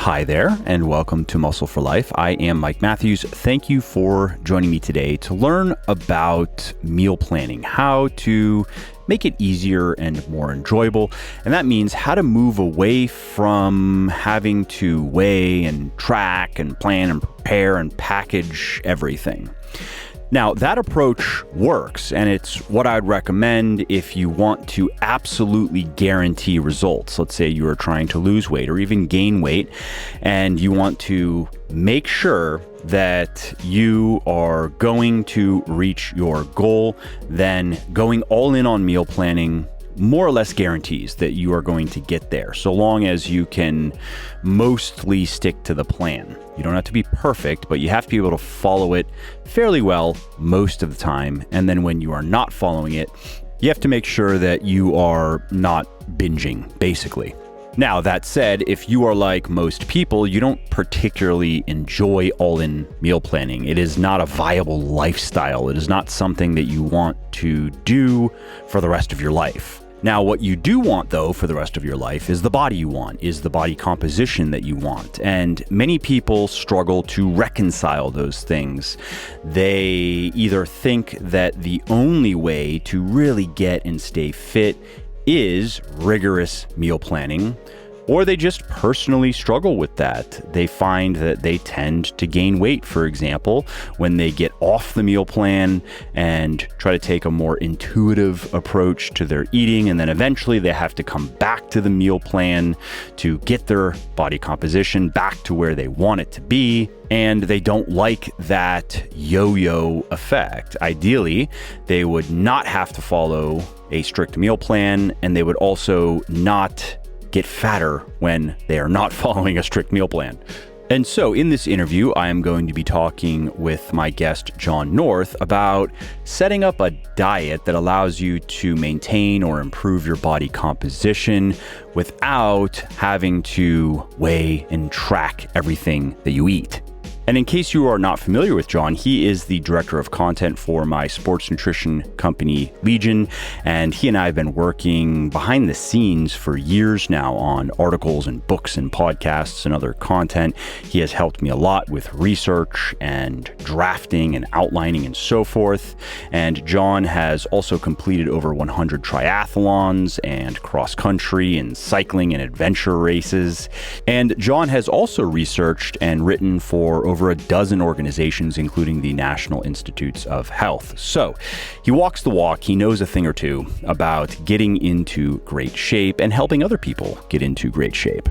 Hi there, and welcome to Muscle for Life. I am Mike Matthews. Thank you for joining me today to learn about meal planning, how to make it easier and more enjoyable. And that means how to move away from having to weigh and track and plan and prepare and package everything. Now, that approach works, and it's what I'd recommend if you want to absolutely guarantee results. Let's say you are trying to lose weight or even gain weight, and you want to make sure that you are going to reach your goal. Then going all in on meal planning more or less guarantees that you are going to get there, so long as you can mostly stick to the plan. You don't have to be perfect, but you have to be able to follow it fairly well most of the time. And then when you are not following it, you have to make sure that you are not binging, basically. Now, that said, if you are like most people, you don't particularly enjoy all-in meal planning. It is not a viable lifestyle. It is not something that you want to do for the rest of your life. Now, what you do want, though, for the rest of your life is the body you want, is the body composition that you want. And many people struggle to reconcile those things. They either think that the only way to really get and stay fit is rigorous meal planning, or they just personally struggle with that. They find that they tend to gain weight, for example, when they get off the meal plan and try to take a more intuitive approach to their eating. And then eventually they have to come back to the meal plan to get their body composition back to where they want it to be. And they don't like that yo-yo effect. Ideally, they would not have to follow a strict meal plan, and they would also not get fatter when they are not following a strict meal plan. And so in this interview, I am going to be talking with my guest, John North, about setting up a diet that allows you to maintain or improve your body composition without having to weigh and track everything that you eat. And in case you are not familiar with John, he is the director of content for my sports nutrition company, Legion, and he and I have been working behind the scenes for years now on articles and books and podcasts and other content. He has helped me a lot with research and drafting and outlining and so forth. And John has also completed over 100 triathlons and cross-country and cycling and adventure races. And John has also researched and written for over a dozen organizations, including the National Institutes of Health. So he walks the walk. He knows a thing or two about getting into great shape and helping other people get into great shape.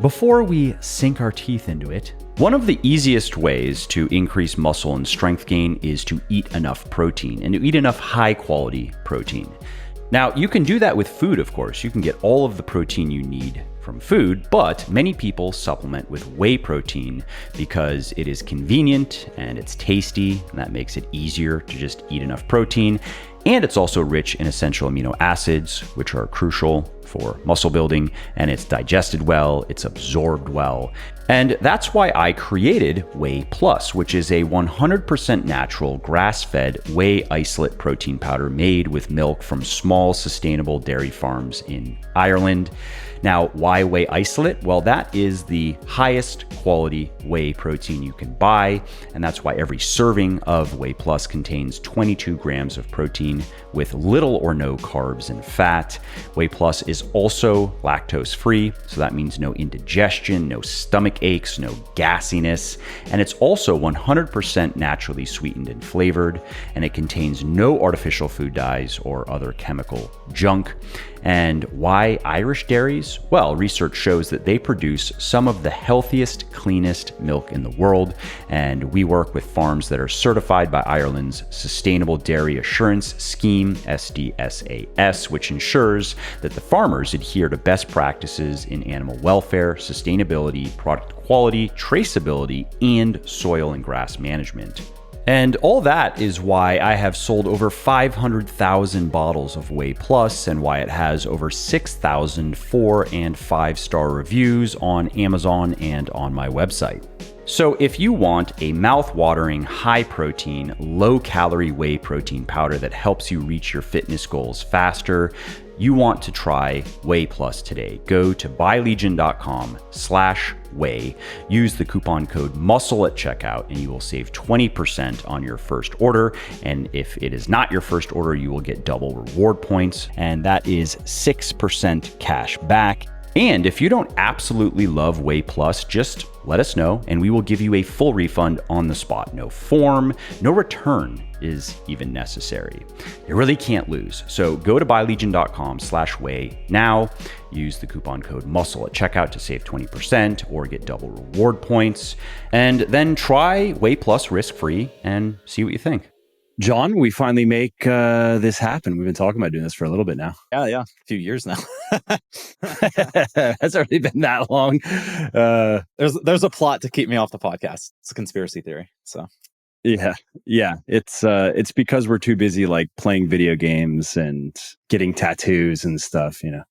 Before we sink our teeth into it, one of the easiest ways to increase muscle and strength gain is to eat enough protein and to eat enough high quality protein. Now, you can do that with food, of course. You can get all of the protein you need from food, but many people supplement with whey protein because it is convenient and it's tasty, and that makes it easier to just eat enough protein. And it's also rich in essential amino acids, which are crucial for muscle building, and it's digested well, it's absorbed well. And that's why I created Whey Plus, which is a 100% natural grass-fed whey isolate protein powder made with milk from small sustainable dairy farms in Ireland. Now, why whey isolate? Well, that is the highest quality whey protein you can buy, and that's why every serving of Whey Plus contains 22 grams of protein with little or no carbs and fat. Whey Plus is also lactose-free, so that means no indigestion, no stomach aches, no gassiness, and it's also 100% naturally sweetened and flavored, and it contains no artificial food dyes or other chemical junk. And why Irish dairies? Well, research shows that they produce some of the healthiest, cleanest milk in the world, and we work with farms that are certified by Ireland's Sustainable Dairy Assurance Scheme, SDSAS, which ensures that the farmers adhere to best practices in animal welfare, sustainability, product quality, traceability, and soil and grass management. And all that is why I have sold over 500,000 bottles of Whey Plus, and why it has over 6,000 4- and 5-star reviews on Amazon and on my website. So if you want a mouth-watering, high-protein, low-calorie whey protein powder that helps you reach your fitness goals faster, you want to try Whey Plus today. Go to buylegion.com/whey. Use the coupon code MUSCLE at checkout and you will save 20% on your first order. And if it is not your first order, you will get double reward points. And that is 6% cash back. And if you don't absolutely love Whey Plus, just let us know and we will give you a full refund on the spot. No form, no return is even necessary. You really can't lose. So go to buylegion.com/whey now. Use the coupon code MUSCLE at checkout to save 20% or get double reward points. And then try Whey Plus risk-free and see what you think. John, we finally make this happen. We've been talking about doing this for a little bit now. Yeah. A few years now. Has already been that long. There's a plot to keep me off the podcast. It's a conspiracy theory. So yeah. It's because we're too busy like playing video games and getting tattoos and stuff, you know.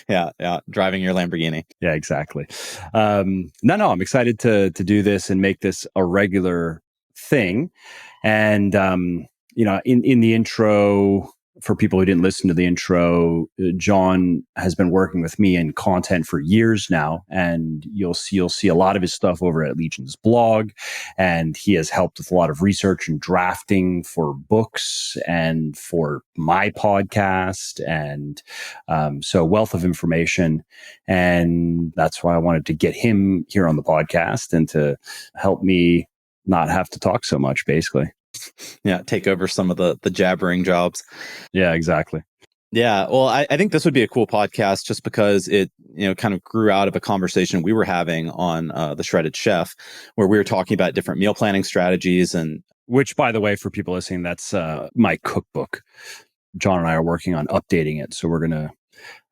Yeah. Driving your Lamborghini. Yeah, exactly. No, I'm excited to do this and make this a regular thing. And, in the intro, for people who didn't listen to the intro, John has been working with me in content for years now, and you'll see a lot of his stuff over at Legion's blog, and he has helped with a lot of research and drafting for books and for my podcast, and so wealth of information, and that's why I wanted to get him here on the podcast and to help me not have to talk so much, basically. Yeah, take over some of the jabbering jobs. Yeah, exactly. Yeah, well, I think this would be a cool podcast just because it, kind of grew out of a conversation we were having on the Shredded Chef, where we were talking about different meal planning strategies. And which, by the way, for people listening, that's my cookbook. John and I are working on updating it, so we're gonna.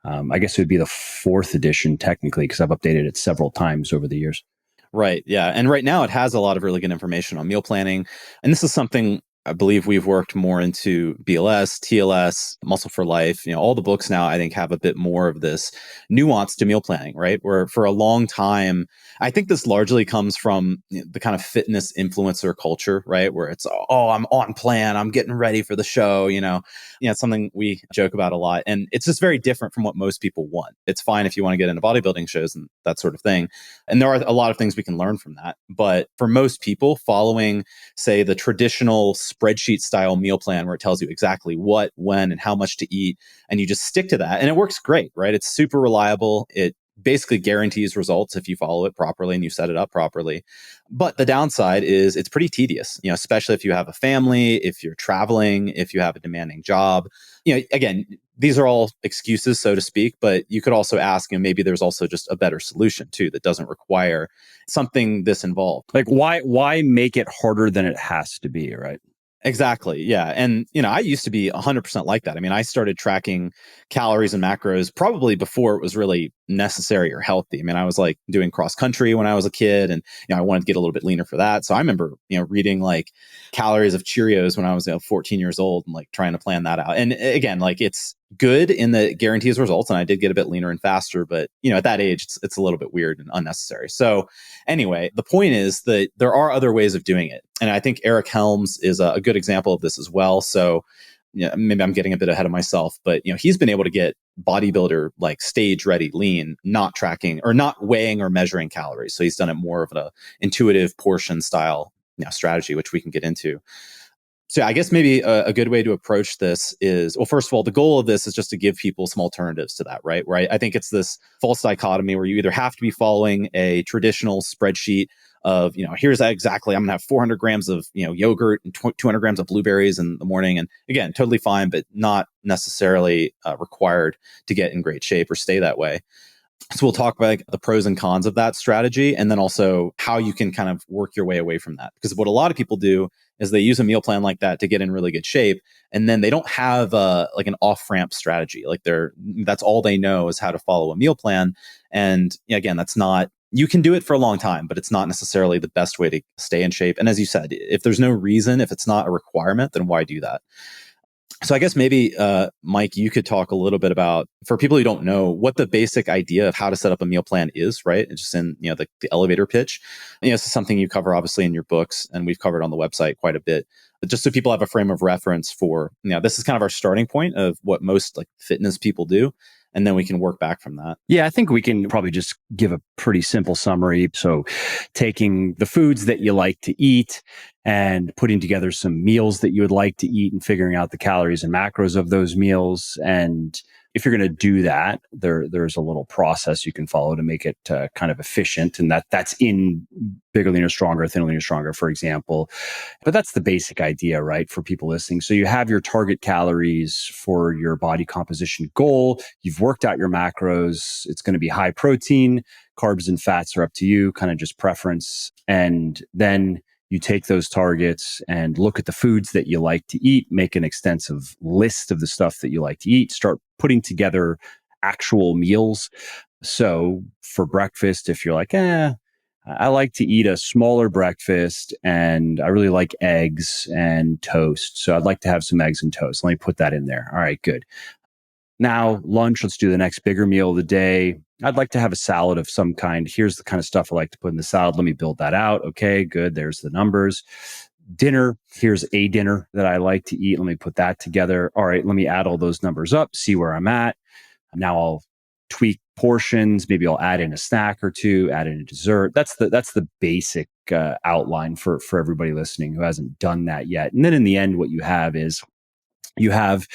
I guess it would be the 4th edition technically, because I've updated it several times over the years. Right. Yeah. And right now it has a lot of really good information on meal planning. And this is something I believe we've worked more into BLS, TLS, Muscle for Life. All the books now I think have a bit more of this nuance to meal planning, right? Where for a long time, I think this largely comes from the kind of fitness influencer culture, right? Where it's, I'm on plan, I'm getting ready for the show, it's something we joke about a lot. And it's just very different from what most people want. It's fine if you want to get into bodybuilding shows and that sort of thing. And there are a lot of things we can learn from that. But for most people, following, say, the traditional spreadsheet style meal plan where it tells you exactly what, when, and how much to eat, and you just stick to that. And it works great, right? It's super reliable. It basically guarantees results if you follow it properly and you set it up properly. But the downside is it's pretty tedious, especially if you have a family, if you're traveling, if you have a demanding job. Again, these are all excuses, so to speak, but you could also ask, maybe there's also just a better solution too that doesn't require something this involved. Like why make it harder than it has to be, right? Exactly. Yeah. And, I used to be 100% like that. I mean, I started tracking calories and macros probably before it was really necessary or healthy. I mean, I was like doing cross country when I was a kid and, I wanted to get a little bit leaner for that. So I remember, reading like calories of Cheerios when I was 14 years old and like trying to plan that out. And again, like it's good in that it guarantees results. And I did get a bit leaner and faster, but at that age, it's a little bit weird and unnecessary. So anyway, the point is that there are other ways of doing it. And I think Eric Helms is a good example of this as well. So maybe I'm getting a bit ahead of myself, but he's been able to get bodybuilder like stage ready lean, not tracking or not weighing or measuring calories. So he's done it more of an intuitive portion style strategy, which we can get into. So I guess maybe a good way to approach this is, well, first of all, the goal of this is just to give people some alternatives to that, right? Where I think it's this false dichotomy where you either have to be following a traditional spreadsheet of, here's exactly, I'm going to have 400 grams of, yogurt and 200 grams of blueberries in the morning. And again, totally fine, but not necessarily required to get in great shape or stay that way. So we'll talk about the pros and cons of that strategy, and then also how you can kind of work your way away from that. Because what a lot of people do is they use a meal plan like that to get in really good shape, and then they don't have like an off-ramp strategy. Like that's all they know is how to follow a meal plan. And again, that's not, you can do it for a long time, but it's not necessarily the best way to stay in shape. And as you said, if there's no reason, if it's not a requirement, then why do that? So I guess maybe, Mike, you could talk a little bit about, for people who don't know, what the basic idea of how to set up a meal plan is, right? It's just in, the elevator pitch. This is something you cover obviously in your books, and we've covered on the website quite a bit. But just so people have a frame of reference for, this is kind of our starting point of what most like fitness people do. And then we can work back from that. Yeah, I think we can probably just give a pretty simple summary. So, taking the foods that you like to eat and putting together some meals that you would like to eat and figuring out the calories and macros of those meals. And if you're going to do that, there's a little process you can follow to make it kind of efficient. And that's in Bigger, Leaner, Stronger, Thinner, Leaner, Stronger, for example. But that's the basic idea, right, for people listening. So you have your target calories for your body composition goal. You've worked out your macros. It's going to be high protein. Carbs and fats are up to you, kind of just preference. And then you take those targets and look at the foods that you like to eat, make an extensive list of the stuff that you like to eat, start putting together actual meals. So for breakfast, if you're like, I like to eat a smaller breakfast and I really like eggs and toast. So I'd like to have some eggs and toast. Let me put that in there. All right, good. Now, lunch, let's do the next bigger meal of the day. I'd like to have a salad of some kind. Here's the kind of stuff I like to put in the salad. Let me build that out. Okay, good. There's the numbers. Dinner, here's a dinner that I like to eat. Let me put that together. All right, let me add all those numbers up, see where I'm at. Now I'll tweak portions. Maybe I'll add in a snack or two, add in a dessert. That's the basic outline for everybody listening who hasn't done that yet. And then in the end, what you have is you have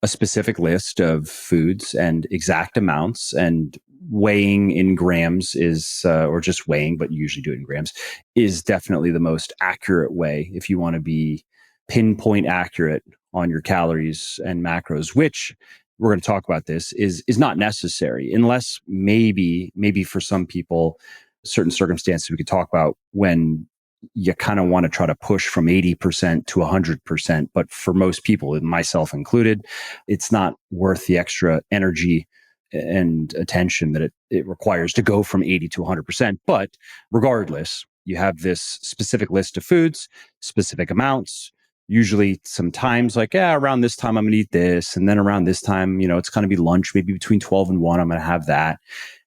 a specific list of foods and exact amounts, and weighing in grams is, or just weighing, but you usually do it in grams, is definitely the most accurate way if you want to be pinpoint accurate on your calories and macros, which we're going to talk about this is not necessary unless maybe for some people, certain circumstances we could talk about when you kind of want to try to push from 80% to 100%. But for most people, myself included, it's not worth the extra energy and attention that it requires to go from 80 to 100%. But regardless, you have this specific list of foods, specific amounts, usually sometimes like, around this time I'm going to eat this. And then around this time, it's going to be lunch, maybe between 12 and 1, I'm going to have that.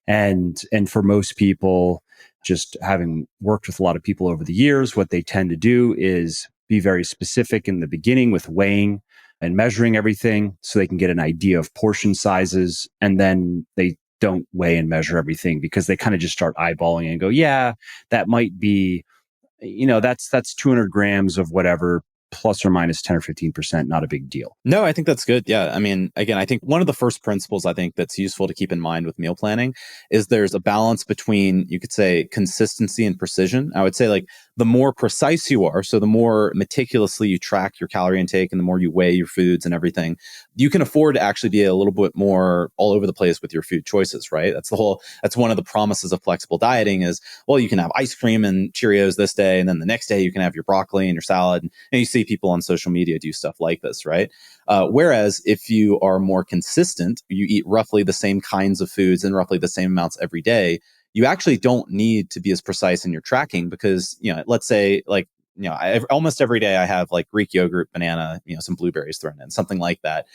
And for most people, just having worked with a lot of people over the years, what they tend to do is be very specific in the beginning with weighing and measuring everything so they can get an idea of portion sizes. And then they don't weigh and measure everything because they kind of just start eyeballing and go, yeah, that might be, that's 200 grams of whatever, plus or minus 10 or 15%, not a big deal. No, I think that's good. Yeah. I mean, again, I think one of the first principles I think that's useful to keep in mind with meal planning is there's a balance between, you could say, consistency and precision. I would say like the more precise you are, so the more meticulously you track your calorie intake and the more you weigh your foods and everything, you can afford to actually be a little bit more all over the place with your food choices, right? That's one of the promises of flexible dieting is, well, you can have ice cream and Cheerios this day, and then the next day you can have your broccoli and your salad. And you see people on social media do stuff like this, right? Whereas if you are more consistent, you eat roughly the same kinds of foods and roughly the same amounts every day, you actually don't need to be as precise in your tracking because, let's say like, almost every day I have like Greek yogurt, banana, some blueberries thrown in, something like that.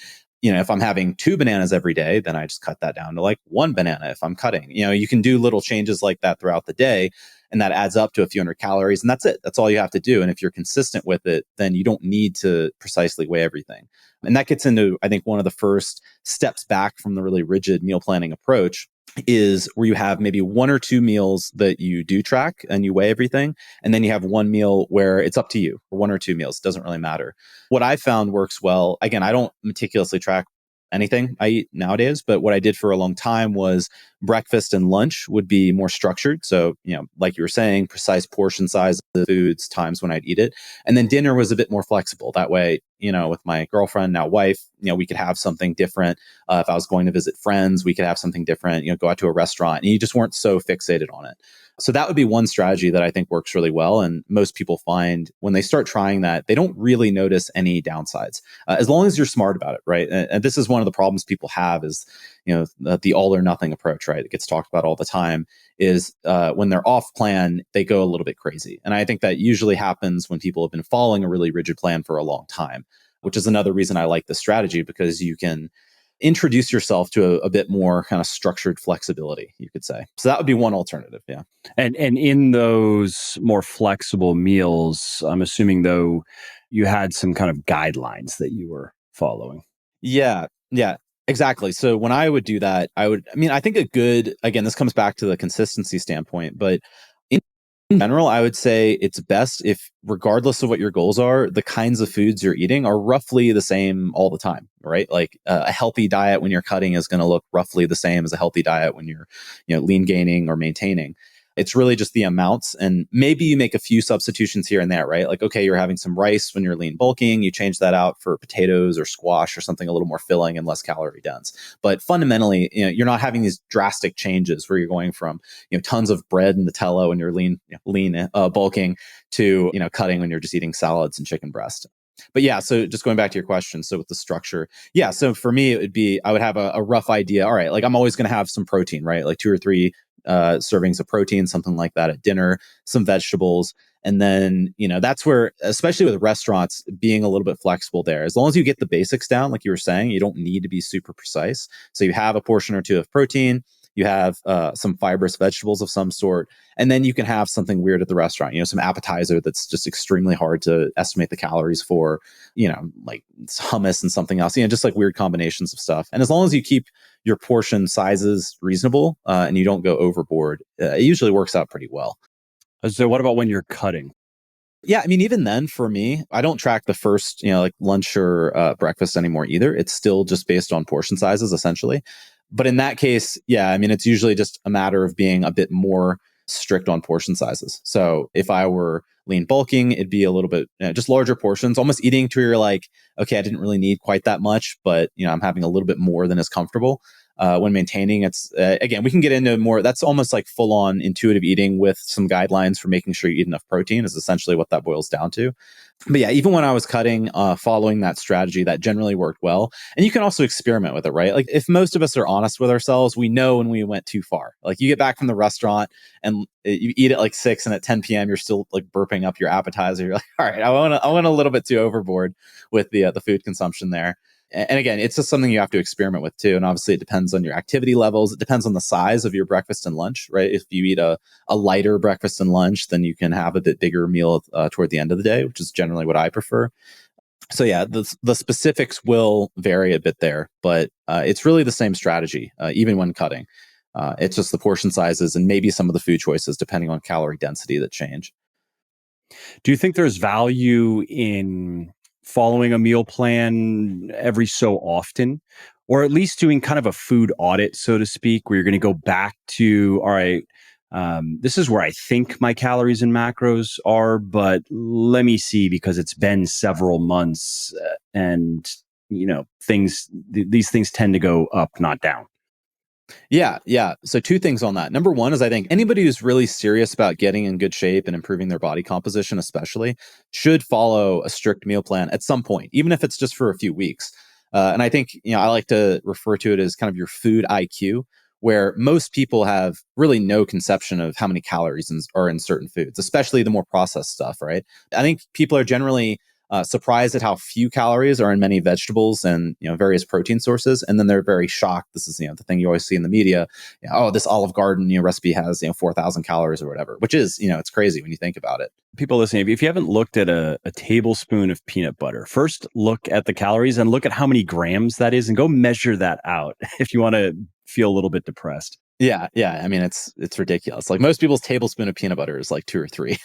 If I'm having 2 bananas every day, then I just cut that down to like 1 banana if I'm cutting. You can do little changes like that throughout the day, and that adds up to a few hundred calories, and that's it. That's all you have to do. And if you're consistent with it, then you don't need to precisely weigh everything. And that gets into, I think, one of the first steps back from the really rigid meal planning approach is where you have maybe 1 or 2 meals that you do track and you weigh everything. And then you have 1 meal where it's up to you, or 1 or 2 meals. It doesn't really matter. What I found works well, again, I don't meticulously track anything I eat nowadays, but what I did for a long time was breakfast and lunch would be more structured. So, like you were saying, precise portion size of the foods, times when I'd eat it. And then dinner was a bit more flexible. That way, with my girlfriend, now wife, we could have something different. If I was going to visit friends, we could have something different, go out to a restaurant, and you just weren't so fixated on it. So that would be one strategy that I think works really well. And most people find when they start trying that, they don't really notice any downsides, as long as you're smart about it, right? And this is one of the problems people have is, the all or nothing approach, right? It gets talked about all the time is when they're off plan, they go a little bit crazy. And I think that usually happens when people have been following a really rigid plan for a long time. which is another reason I like this strategy, because you can introduce yourself to a bit more kind of structured flexibility, you could say. So that would be one alternative. Yeah. And in those more flexible meals, I'm assuming though you had some kind of guidelines that you were following. Yeah. Yeah. Exactly. So when I would do that, I think again, this comes back to the consistency standpoint, but in general, I would say it's best if, regardless of what your goals are, the kinds of foods you're eating are roughly the same all the time, right? Like a healthy diet when you're cutting is going to look roughly the same as a healthy diet when you're, lean gaining or maintaining. It's really just the amounts, and maybe you make a few substitutions here and there, right? Like, okay, you're having some rice when you're lean bulking, you change that out for potatoes or squash or something a little more filling and less calorie dense. But fundamentally, you're not having these drastic changes where you're going from, tons of bread and Nutella when you're lean bulking to, cutting when you're just eating salads and chicken breast. But yeah, so just going back to your question, so with the structure, yeah, so for me, I would have a rough idea. All right, like I'm always going to have some protein, right? Like 2 or 3 servings of protein, something like that at dinner, some vegetables. And then, that's where, especially with restaurants, being a little bit flexible there, as long as you get the basics down, like you were saying, you don't need to be super precise. So you have a portion or two of protein, you have some fibrous vegetables of some sort, and then you can have something weird at the restaurant, some appetizer that's just extremely hard to estimate the calories for, like hummus and something else, just like weird combinations of stuff. And as long as you keep your portion sizes reasonable and you don't go overboard, it usually works out pretty well. So what about when you're cutting? Yeah, even then for me, I don't track the first, like lunch or breakfast anymore either. It's still just based on portion sizes essentially. But in that case, yeah, it's usually just a matter of being a bit more strict on portion sizes. So if I were lean bulking, it'd be a little bit just larger portions, almost eating to where you're like, okay, I didn't really need quite that much, but I'm having a little bit more than is comfortable. When maintaining, it's again, we can get into more. That's almost like full on intuitive eating with some guidelines for making sure you eat enough protein is essentially what that boils down to. But yeah, even when I was cutting, following that strategy, that generally worked well. And you can also experiment with it, right? Like if most of us are honest with ourselves, we know when we went too far. Like you get back from the restaurant and you eat at like 6, and at 10 p.m. you're still like burping up your appetizer. You're like, all right, I went a little bit too overboard with the food consumption there. And again, it's just something you have to experiment with too. And obviously it depends on your activity levels. It depends on the size of your breakfast and lunch, right? If you eat a lighter breakfast and lunch, then you can have a bit bigger meal toward the end of the day, which is generally what I prefer. So yeah, the specifics will vary a bit there, but it's really the same strategy, even when cutting. It's just the portion sizes and maybe some of the food choices, depending on calorie density, that change. Do you think there's value in following a meal plan every so often, or at least doing kind of a food audit, so to speak, where you're going to go back to, all right, this is where I think my calories and macros are, but let me see, because it's been several months and, these things tend to go up, not down. Yeah, yeah. So two things on that. Number one is I think anybody who's really serious about getting in good shape and improving their body composition, especially, should follow a strict meal plan at some point, even if it's just for a few weeks. And I think, I like to refer to it as kind of your food IQ, where most people have really no conception of how many calories are in certain foods, especially the more processed stuff, right? I think people are generally surprised at how few calories are in many vegetables and various protein sources, and then they're very shocked. This is the thing you always see in the media. Oh, this Olive Garden recipe has 4,000 calories or whatever, which is it's crazy when you think about it. People listening, if you haven't looked at a tablespoon of peanut butter, first look at the calories and look at how many grams that is, and go measure that out if you want to feel a little bit depressed. Yeah, yeah. It's ridiculous. Like most people's tablespoon of peanut butter is like 2 or 3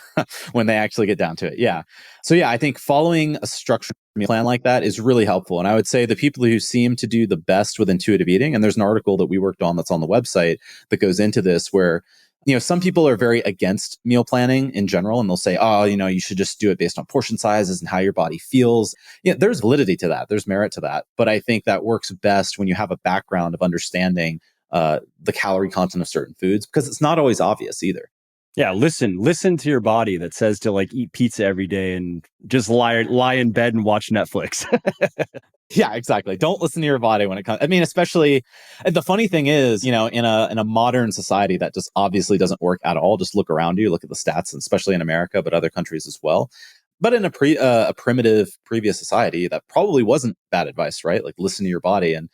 when they actually get down to it. Yeah. So yeah, I think following a structured meal plan like that is really helpful. And I would say the people who seem to do the best with intuitive eating, and there's an article that we worked on that's on the website that goes into this, where some people are very against meal planning in general, and they'll say, oh, you should just do it based on portion sizes and how your body feels. There's validity to that. There's merit to that. But I think that works best when you have a background of understanding the calorie content of certain foods, because it's not always obvious either. Yeah, listen to your body that says to like eat pizza every day and just lie in bed and watch Netflix. Yeah, exactly. Don't listen to your body when it comes. Especially the funny thing is, in a modern society that just obviously doesn't work at all. Just look around you, look at the stats, and especially in America, but other countries as well. But in a primitive previous society, that probably wasn't bad advice, right? Like listen to your body and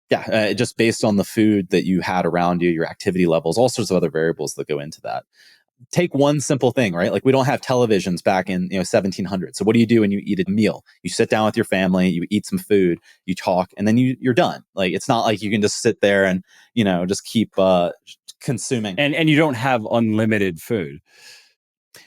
yeah, just based on the food that you had around you, your activity levels, all sorts of other variables that go into that. Take one simple thing, right? Like we don't have televisions back in 1700. So what do you do when you eat a meal? You sit down with your family, you eat some food, you talk, and then you're done. Like it's not like you can just sit there and just keep consuming. And you don't have unlimited food.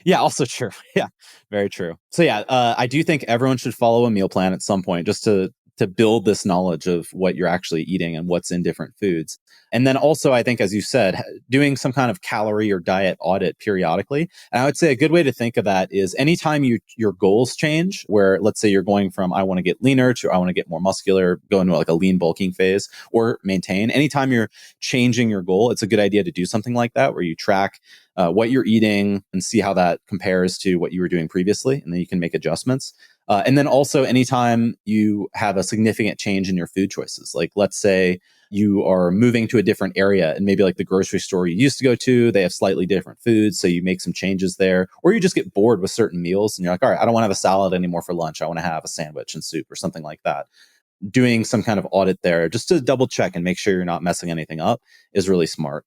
Yeah, also true. Yeah, very true. So yeah, I do think everyone should follow a meal plan at some point just to build this knowledge of what you're actually eating and what's in different foods. And then also, I think, as you said, doing some kind of calorie or diet audit periodically. And I would say a good way to think of that is anytime your goals change, where let's say you're going from I want to get leaner to I want to get more muscular, go into like a lean bulking phase or maintain. Anytime you're changing your goal, it's a good idea to do something like that where you track what you're eating and see how that compares to what you were doing previously. And then you can make adjustments. And then also anytime you have a significant change in your food choices, like let's say you are moving to a different area and maybe like the grocery store you used to go to, they have slightly different foods. So you make some changes there, or you just get bored with certain meals and you're like, all right, I don't want to have a salad anymore for lunch. I want to have a sandwich and soup or something like that. Doing some kind of audit there just to double check and make sure you're not messing anything up is really smart.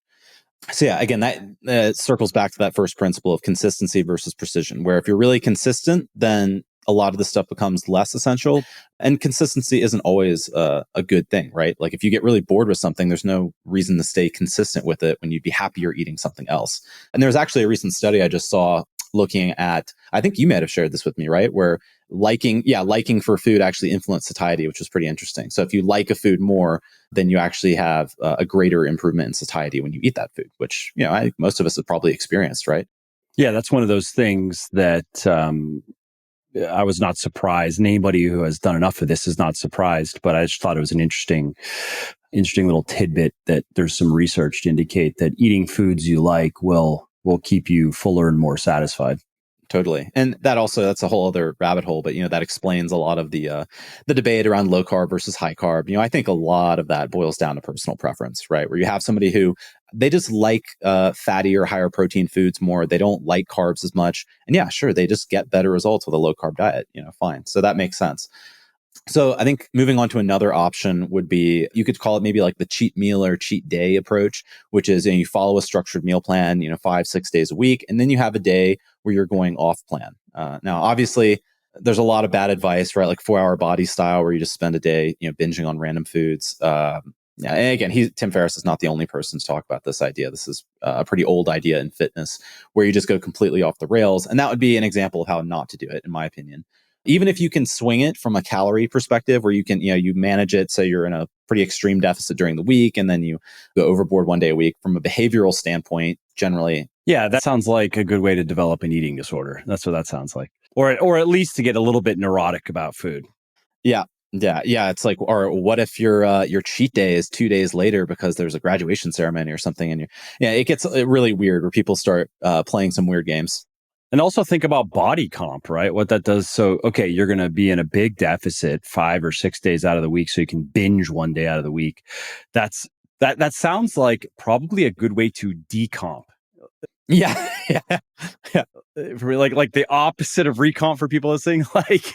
So yeah, again, that circles back to that first principle of consistency versus precision, where if you're really consistent, then a lot of the stuff becomes less essential. And consistency isn't always a good thing, right? Like if you get really bored with something, there's no reason to stay consistent with it when you'd be happier eating something else. And there's actually a recent study I just saw looking at, I think you might have shared this with me, right? Where liking for food actually influenced satiety, which was pretty interesting. So if you like a food more, then you actually have a greater improvement in satiety when you eat that food, which, I think most of us have probably experienced, right? Yeah, that's one of those things that I was not surprised. And anybody who has done enough of this is not surprised, but I just thought it was an interesting little tidbit that there's some research to indicate that eating foods you like will keep you fuller and more satisfied. Totally. And that's a whole other rabbit hole, but that explains a lot of the debate around low carb versus high carb. I think a lot of that boils down to personal preference, right? Where you have somebody who they just like fatty or higher protein foods more. They don't like carbs as much. And yeah, sure, they just get better results with a low carb diet, fine. So that makes sense. So I think moving on to another option would be, you could call it maybe like the cheat meal or cheat day approach, which is you follow a structured meal plan, 5-6 days a week, and then you have a day where you're going off plan. Now, obviously, there's a lot of bad advice, right? Like 4-hour body style, where you just spend a day, binging on random foods. Yeah, and again, Tim Ferriss is not the only person to talk about this idea. This is a pretty old idea in fitness, where you just go completely off the rails, and that would be an example of how not to do it, in my opinion. Even if you can swing it from a calorie perspective, where you can, you manage it so you're in a pretty extreme deficit during the week, and then you go overboard one day a week. From a behavioral standpoint, generally, yeah, that sounds like a good way to develop an eating disorder. That's what that sounds like, or at least to get a little bit neurotic about food. Yeah. It's like, or what if your cheat day is 2 days later because there's a graduation ceremony or something, and it gets really weird where people start playing some weird games. And also think about body comp, right? What that does. So, okay, you're going to be in a big deficit 5 or 6 days out of the week, so you can binge one day out of the week. That sounds like probably a good way to decomp. Yeah. Like the opposite of recomp for people listening. Like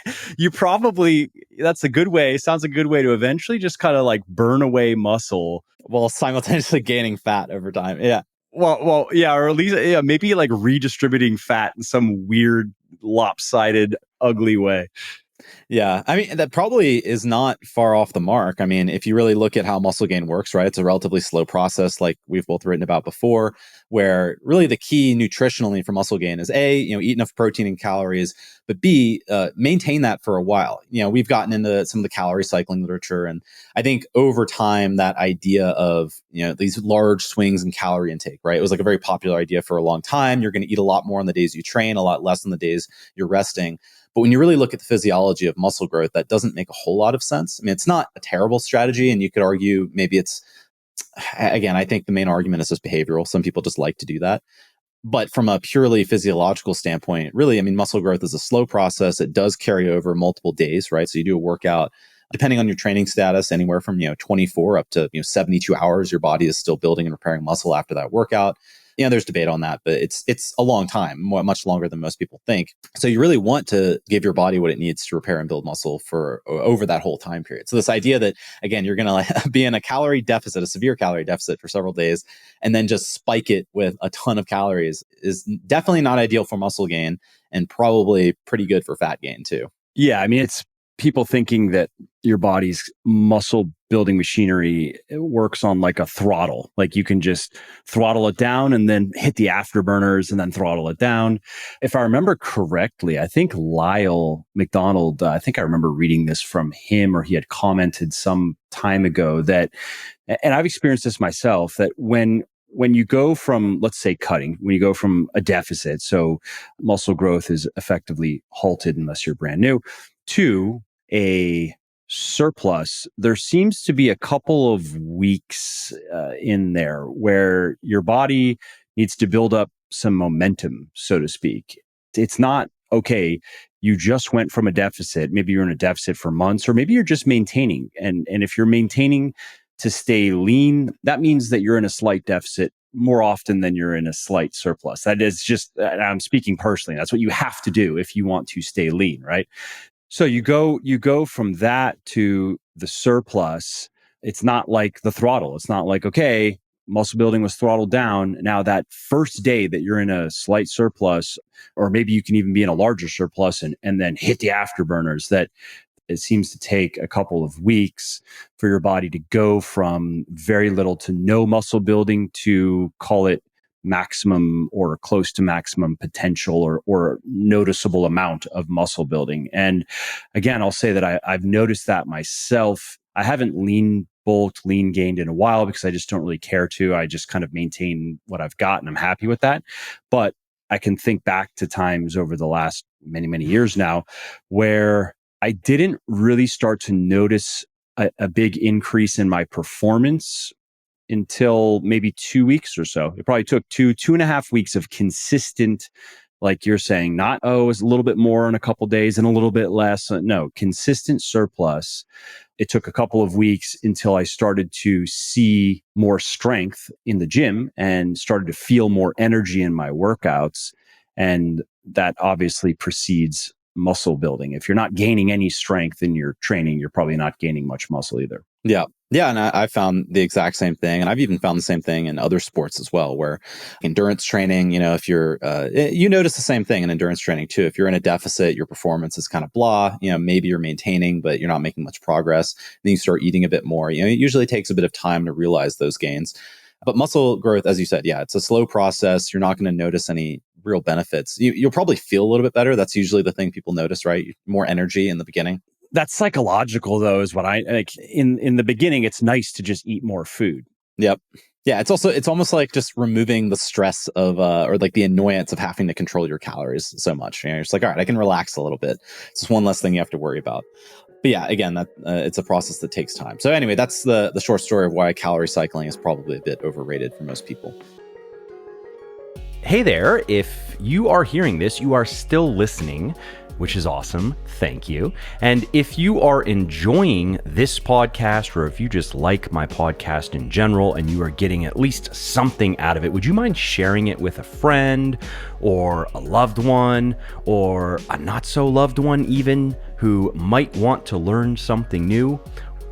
that's a good way. Sounds a good way to eventually just kind of like burn away muscle while simultaneously gaining fat over time. Yeah. Well, yeah, or at least maybe like redistributing fat in some weird, lopsided, ugly way. Yeah. I mean, that probably is not far off the mark. I mean, if you really look at how muscle gain works, right, it's a relatively slow process, like we've both written about before, where really the key nutritionally for muscle gain is A, eat enough protein and calories, but B, maintain that for a while. We've gotten into some of the calorie cycling literature. And I think over time, that idea of, these large swings in calorie intake, right? It was like a very popular idea for a long time. You're going to eat a lot more on the days you train, a lot less on the days you're resting. But when you really look at the physiology of muscle growth, that doesn't make a whole lot of sense. I mean, it's not a terrible strategy. And you could argue maybe it's, again, I think the main argument is just behavioral. Some people just like to do that. But from a purely physiological standpoint, really, I mean, muscle growth is a slow process. It does carry over multiple days, right? So you do a workout, depending on your training status, anywhere from 24 up to 72 hours, your body is still building and repairing muscle after that workout. There's debate on that, but it's a long time, much longer than most people think. So you really want to give your body what it needs to repair and build muscle for over that whole time period. So this idea that, again, you're going to be in a calorie deficit, a severe calorie deficit for several days, and then just spike it with a ton of calories is definitely not ideal for muscle gain, and probably pretty good for fat gain too. Yeah, I mean, it's people thinking that your body's muscle building machinery works on like a throttle. Like you can just throttle it down and then hit the afterburners and then throttle it down. If I remember correctly, I think Lyle McDonald, I think I remember reading this from him, or he had commented some time ago that, and I've experienced this myself, that when you go from, let's say, cutting, when you go from a deficit, so muscle growth is effectively halted unless you're brand new, to a surplus, there seems to be a couple of weeks in there where your body needs to build up some momentum, so to speak. It's not, okay, you just went from a deficit, maybe you're in a deficit for months, or maybe you're just maintaining. And if you're maintaining to stay lean, that means that you're in a slight deficit more often than you're in a slight surplus. That is just, I'm speaking personally, that's what you have to do if you want to stay lean, right? So you go from that to the surplus. It's not like the throttle. It's not like, okay, muscle building was throttled down. Now that first day that you're in a slight surplus, or maybe you can even be in a larger surplus and then hit the afterburners, that it seems to take a couple of weeks for your body to go from very little to no muscle building to, call it, maximum or close to maximum potential or noticeable amount of muscle building. And again, I'll say that I've noticed that myself. I haven't lean bulked, lean gained in a while because I just don't really care to. I just kind of maintain what I've got and I'm happy with that. But I can think back to times over the last many, many years now where I didn't really start to notice a big increase in my performance until maybe 2 weeks or so. It probably took 2.5 weeks of consistent, like you're saying, not, oh, it was a little bit more in a couple of days and a little bit less. No, consistent surplus. It took a couple of weeks until I started to see more strength in the gym and started to feel more energy in my workouts. And that obviously precedes muscle building. If you're not gaining any strength in your training, you're probably not gaining much muscle either. Yeah. Yeah. And I found the exact same thing. And I've even found the same thing in other sports as well, where endurance training, if you're, you notice the same thing in endurance training too. If you're in a deficit, your performance is kind of blah, maybe you're maintaining, but you're not making much progress. Then you start eating a bit more. It usually takes a bit of time to realize those gains. But muscle growth, as you said, yeah, it's a slow process. You're not going to notice any real benefits. You'll probably feel a little bit better. That's usually the thing people notice, right? More energy in the beginning. That's psychological, though, is what I like. In the beginning, it's nice to just eat more food. Yep. Yeah. It's almost like just removing the stress of, or like the annoyance of having to control your calories so much. You're just like, all right, I can relax a little bit. It's just one less thing you have to worry about. But yeah, again, that it's a process that takes time. So anyway, that's the short story of why calorie cycling is probably a bit overrated for most people. Hey there, if you are hearing this, you are still listening, which is awesome. Thank you. And if you are enjoying this podcast, or if you just like my podcast in general and you are getting at least something out of it, would you mind sharing it with a friend or a loved one or a not so loved one even who might want to learn something new?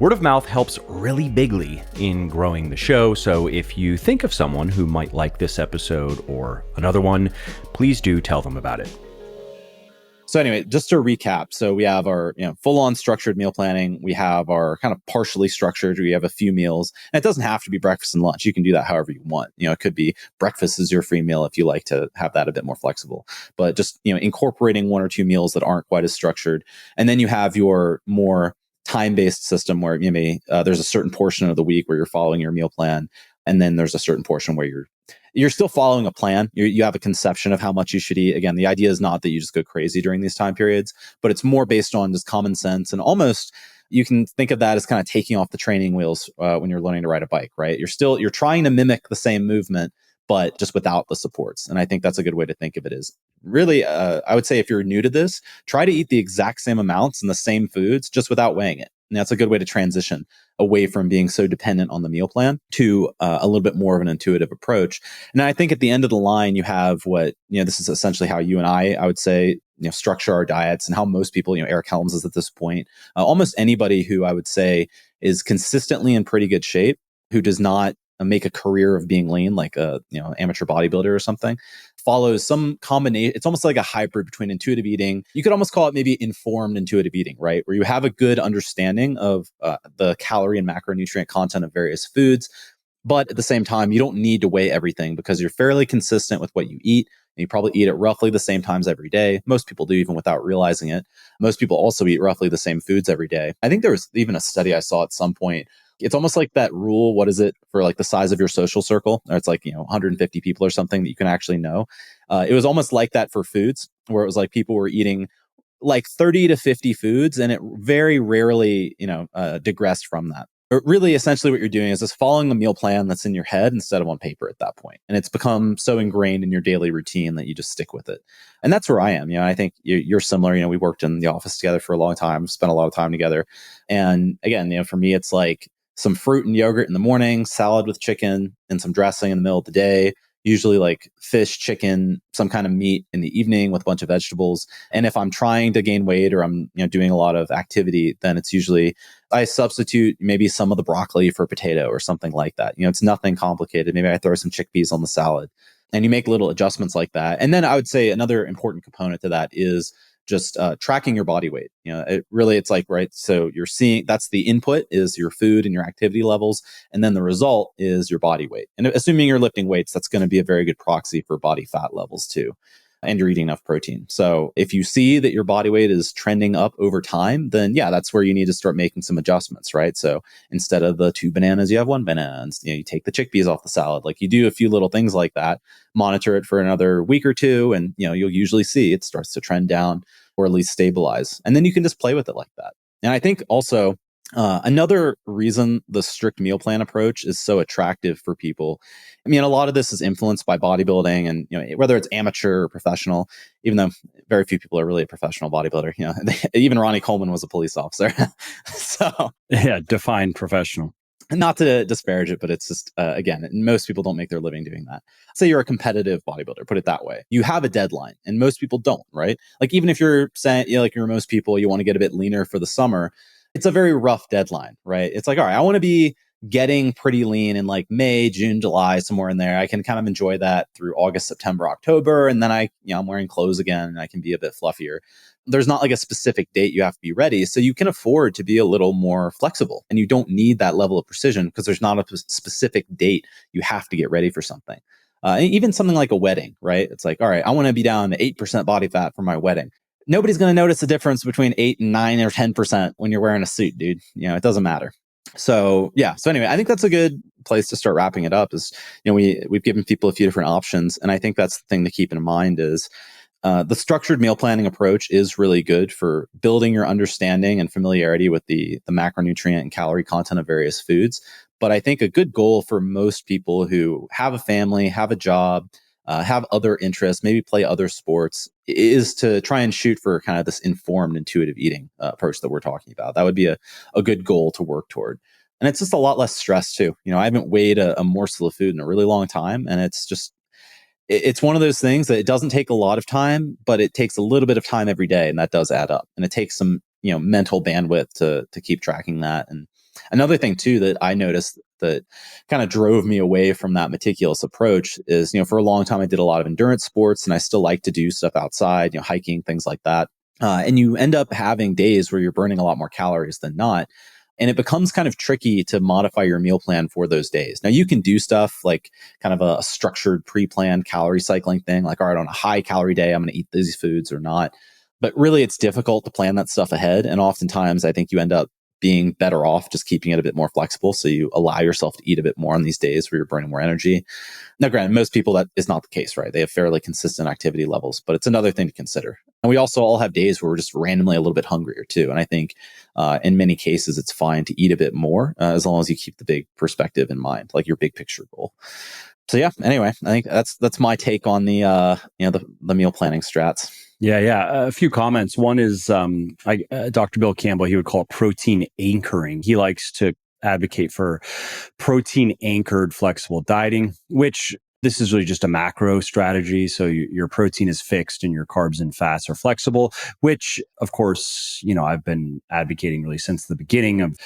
Word of mouth helps really bigly in growing the show, so if you think of someone who might like this episode or another one, please do tell them about it. So anyway, just to recap, so we have our full-on structured meal planning. We have our kind of partially structured. We have a few meals, and it doesn't have to be breakfast and lunch. You can do that however you want. It could be breakfast is your free meal if you like to have that a bit more flexible. But just incorporating one or two meals that aren't quite as structured, and then you have your more time-based system where there's a certain portion of the week where you're following your meal plan, and then there's a certain portion where you're still following a plan. You have a conception of how much you should eat. Again, the idea is not that you just go crazy during these time periods, but it's more based on just common sense. And almost you can think of that as kind of taking off the training wheels when you're learning to ride a bike, right? You're trying to mimic the same movement, but just without the supports. And I think that's a good way to think of it is really, I would say if you're new to this, try to eat the exact same amounts and the same foods just without weighing it. And that's a good way to transition away from being so dependent on the meal plan to a little bit more of an intuitive approach. And I think at the end of the line, you have what, this is essentially how you and I would say, structure our diets, and how most people, Eric Helms is at this point, almost anybody who I would say is consistently in pretty good shape, who does not make a career of being lean, like a amateur bodybuilder or something, follows some combination. It's almost like a hybrid between intuitive eating. You could almost call it maybe informed intuitive eating, right? Where you have a good understanding of the calorie and macronutrient content of various foods, but at the same time, you don't need to weigh everything because you're fairly consistent with what you eat. And you probably eat at roughly the same times every day. Most people do, even without realizing it. Most people also eat roughly the same foods every day. I think there was even a study I saw at some point. It's almost like that rule. What is it for, like the size of your social circle? Or it's like, 150 people or something that you can actually know. It was almost like that for foods, where it was like people were eating like 30 to 50 foods, and it very rarely, digressed from that. But really, essentially what you're doing is just following the meal plan that's in your head instead of on paper at that point. And it's become so ingrained in your daily routine that you just stick with it. And that's where I am. I think you're similar. We worked in the office together for a long time, spent a lot of time together. And again, for me, it's like some fruit and yogurt in the morning, salad with chicken, and some dressing in the middle of the day. Usually like fish, chicken, some kind of meat in the evening with a bunch of vegetables. And if I'm trying to gain weight or I'm doing a lot of activity, then it's usually I substitute maybe some of the broccoli for potato or something like that. It's nothing complicated. Maybe I throw some chickpeas on the salad, and you make little adjustments like that. And then I would say another important component to that is just tracking your body weight. It's like, right. So you're seeing, that's the input is your food and your activity levels. And then the result is your body weight. And assuming you're lifting weights, that's going to be a very good proxy for body fat levels too. And you're eating enough protein. So if you see that your body weight is trending up over time, then yeah, that's where you need to start making some adjustments, right? So instead of the 2 bananas, you have 1 banana. And, you take the chickpeas off the salad. Like you do a few little things like that, monitor it for another week or two, and you'll usually see it starts to trend down or at least stabilize. And then you can just play with it like that. And I think also another reason the strict meal plan approach is so attractive for people. I mean, a lot of this is influenced by bodybuilding, and whether it's amateur or professional, even though very few people are really a professional bodybuilder. Even Ronnie Coleman was a police officer. So yeah, define professional. Not to disparage it, but it's just, again, most people don't make their living doing that. Say you're a competitive bodybuilder, put it that way. You have a deadline, and most people don't, right? Like even if you're saying, like you're most people, you want to get a bit leaner for the summer, it's a very rough deadline, right? It's like, all right, I want to be getting pretty lean in like May, June, July, somewhere in there. I can kind of enjoy that through August, September, October. And then I'm wearing clothes again and I can be a bit fluffier. There's not like a specific date you have to be ready. So you can afford to be a little more flexible, and you don't need that level of precision because there's not a specific date you have to get ready for something. Even something like a wedding, right? It's like, all right, I want to be down to 8% body fat for my wedding. Nobody's going to notice the difference between 8 and 9 or 10% when you're wearing a suit, dude. It doesn't matter. So yeah. So anyway, I think that's a good place to start wrapping it up is, we've given people a few different options. And I think that's the thing to keep in mind is the structured meal planning approach is really good for building your understanding and familiarity with the macronutrient and calorie content of various foods. But I think a good goal for most people who have a family, have a job, have other interests, maybe play other sports, is to try and shoot for kind of this informed intuitive eating approach that we're talking about. That would be a good goal to work toward. And it's just a lot less stress too. I haven't weighed a morsel of food in a really long time. And it's one of those things that it doesn't take a lot of time, but it takes a little bit of time every day. And that does add up. And it takes some, mental bandwidth to keep tracking that. And another thing too that I noticed that kind of drove me away from that meticulous approach is, for a long time I did a lot of endurance sports, and I still like to do stuff outside, hiking, things like that. And you end up having days where you're burning a lot more calories than not. And it becomes kind of tricky to modify your meal plan for those days. Now you can do stuff like kind of a structured pre-planned calorie cycling thing, like, all right, on a high calorie day, I'm going to eat these foods or not. But really it's difficult to plan that stuff ahead. And oftentimes I think you end up being better off just keeping it a bit more flexible. So you allow yourself to eat a bit more on these days where you're burning more energy. Now, granted, most people, that is not the case, right? They have fairly consistent activity levels, but it's another thing to consider. And we also all have days where we're just randomly a little bit hungrier too. And I think in many cases, it's fine to eat a bit more as long as you keep the big perspective in mind, like your big picture goal. So yeah, anyway, I think that's my take on the meal planning strats. Yeah. A few comments. One is Dr. Bill Campbell, he would call it protein anchoring. He likes to advocate for protein anchored flexible dieting, which this is really just a macro strategy. So your protein is fixed and your carbs and fats are flexible, which of course, I've been advocating really since the beginning of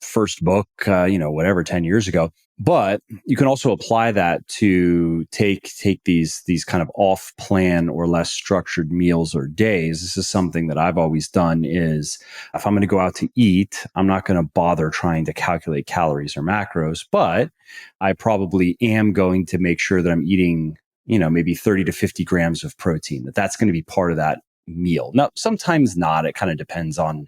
first book, whatever, 10 years ago. But you can also apply that to take these kind of off plan or less structured meals or days. This is something that I've always done is if I'm going to go out to eat, I'm not going to bother trying to calculate calories or macros, but I probably am going to make sure that I'm eating, maybe 30 to 50 grams of protein, that's going to be part of that meal. Now, sometimes not. It kind of depends on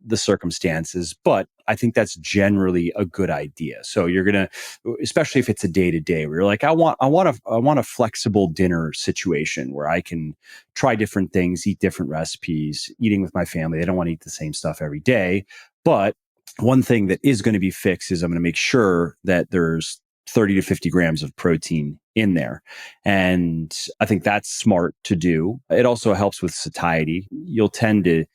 the circumstances, but I think that's generally a good idea. So you're going to, especially if it's a day to day where you're like, I want a flexible dinner situation where I can try different things, eat different recipes, eating with my family. They don't want to eat the same stuff every day. But one thing that is going to be fixed is I'm going to make sure that there's 30 to 50 grams of protein in there. And I think that's smart to do. It also helps with satiety. You'll tend to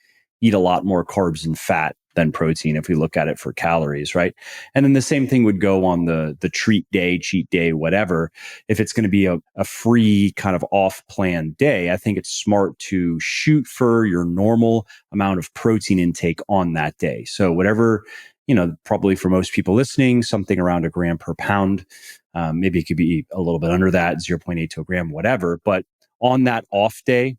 eat a lot more carbs and fat than protein if we look at it for calories, right? And then the same thing would go on the treat day, cheat day, whatever. If it's going to be a free kind of off-plan day, I think it's smart to shoot for your normal amount of protein intake on that day. So whatever, probably for most people listening, something around a gram per pound. Maybe it could be a little bit under that, 0.8 to a gram, whatever. But on that off day,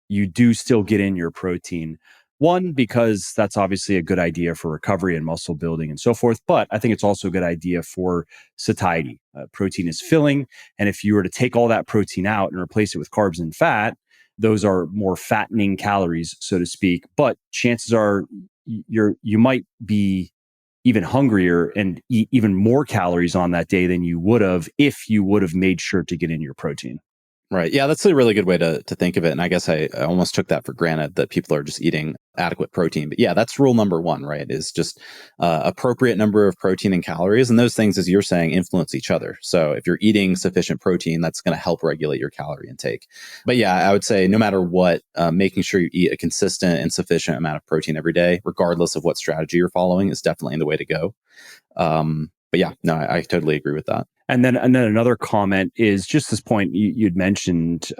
you do still get in your protein. One, because that's obviously a good idea for recovery and muscle building and so forth. But I think it's also a good idea for satiety. Protein is filling. And if you were to take all that protein out and replace it with carbs and fat, those are more fattening calories, so to speak. But chances are you might be even hungrier and eat even more calories on that day than you would have if you would have made sure to get in your protein. Right. Yeah, that's a really good way to think of it. And I guess I almost took that for granted that people are just eating adequate protein. But yeah, that's rule number one, right? Is just appropriate number of protein and calories. And those things, as you're saying, influence each other. So if you're eating sufficient protein, that's going to help regulate your calorie intake. But yeah, I would say no matter what, making sure you eat a consistent and sufficient amount of protein every day, regardless of what strategy you're following, is definitely the way to go. But yeah, no, I totally agree with that. And then another comment is just this point you'd mentioned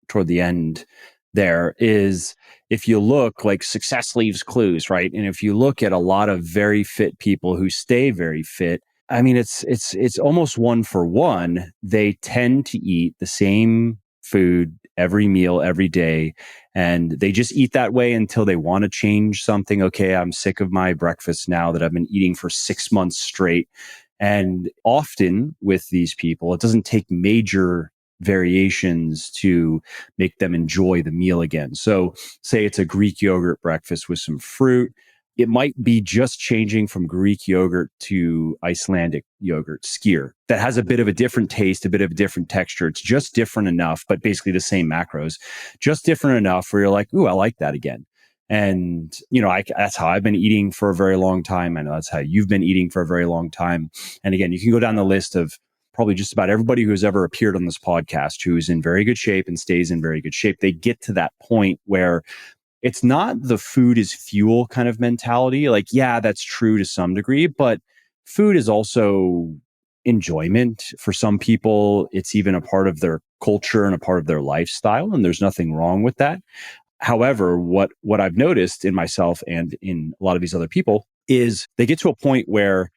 toward the end there is if you look, like, success leaves clues, right? And if you look at a lot of very fit people who stay very fit, I mean, it's almost one for one. They tend to eat the same food every meal every day, and they just eat that way until they want to change something. Okay, I'm sick of my breakfast now that I've been eating for 6 months straight. And often with these people, it doesn't take major variations to make them enjoy the meal again. So say it's a Greek yogurt breakfast with some fruit. It might be just changing from Greek yogurt to Icelandic yogurt, skyr. That has a bit of a different taste, a bit of a different texture. It's just different enough, but basically the same macros, just different enough where you're like, ooh, I like that again. And, that's how I've been eating for a very long time. I know that's how you've been eating for a very long time. And again, you can go down the list of probably just about everybody who's ever appeared on this podcast who is in very good shape and stays in very good shape. They get to that point where it's not the food is fuel kind of mentality. Like, yeah, that's true to some degree, but food is also enjoyment. For some people, it's even a part of their culture and a part of their lifestyle. And there's nothing wrong with that. However, what I've noticed in myself and in a lot of these other people is they get to a point where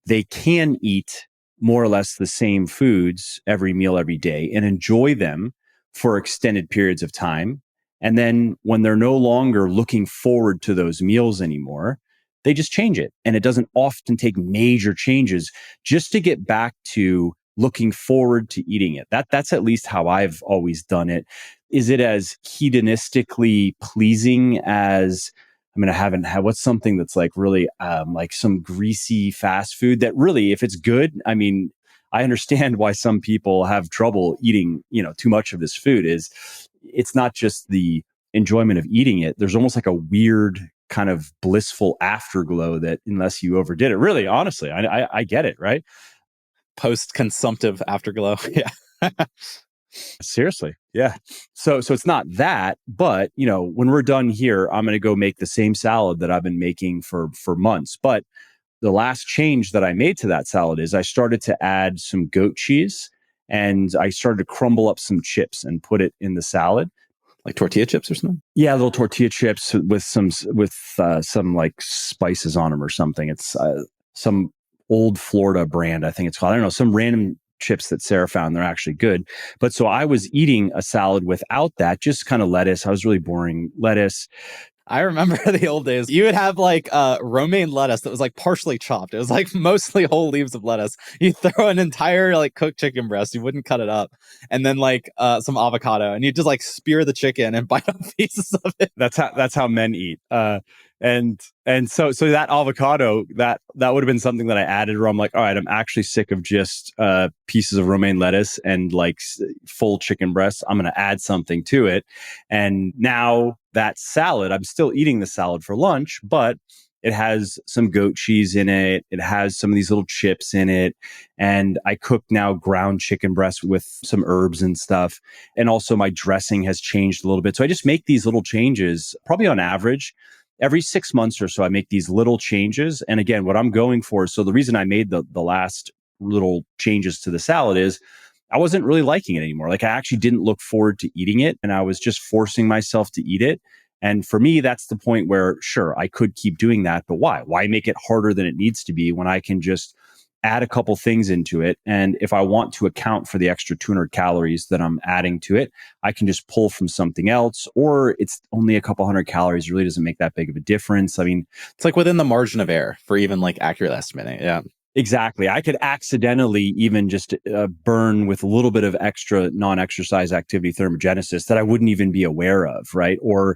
they can eat more or less the same foods every meal, every day, and enjoy them for extended periods of time. And then when they're no longer looking forward to those meals anymore, they just change it. And it doesn't often take major changes just to get back to looking forward to eating it. That's at least how I've always done it. Is it as hedonistically pleasing as, I mean, I haven't had, what's something that's like really like some greasy fast food that really, if it's good, I mean, I understand why some people have trouble eating, too much of this food. Is it's not just the enjoyment of eating it. There's almost like a weird kind of blissful afterglow that unless you overdid it, really, honestly, I get it, right? Post-consumptive afterglow. Yeah. Seriously. Yeah. So it's not that, but when we're done here, I'm going to go make the same salad that I've been making for months. But the last change that I made to that salad is I started to add some goat cheese and I started to crumble up some chips and put it in the salad. Like tortilla chips or something? Yeah, little tortilla chips with some like spices on them or something. It's some old Florida brand, I think it's called. I don't know, some random chips that Sarah found. They're actually good. But so I was eating a salad without that, just kind of lettuce. I was really boring lettuce. I remember the old days. You would have like romaine lettuce that was like partially chopped. It was like mostly whole leaves of lettuce. You throw an entire like cooked chicken breast. You wouldn't cut it up, and then like some avocado, and you just like spear the chicken and bite off pieces of it. That's how men eat. And so that avocado that would have been something that I added where I'm like, all right, I'm actually sick of just pieces of romaine lettuce and like full chicken breasts. I'm going to add something to it. And now that salad, I'm still eating the salad for lunch, but it has some goat cheese in it. It has some of these little chips in it. And I cook now ground chicken breast with some herbs and stuff. And also my dressing has changed a little bit. So I just make these little changes, probably on average, every 6 months or so. I make these little changes. And again, what I'm going for, so the reason I made the last little changes to the salad is I wasn't really liking it anymore. Like I actually didn't look forward to eating it and I was just forcing myself to eat it. And for me, that's the point where, sure, I could keep doing that, but why? Why make it harder than it needs to be when I can just add a couple things into it? And if I want to account for the extra 200 calories that I'm adding to it, I can just pull from something else, or it's only a couple hundred calories. It really doesn't make that big of a difference. I mean, it's like within the margin of error for even like accurate estimating. Yeah. Exactly. I could accidentally even just burn with a little bit of extra non-exercise activity thermogenesis that I wouldn't even be aware of, right? Or,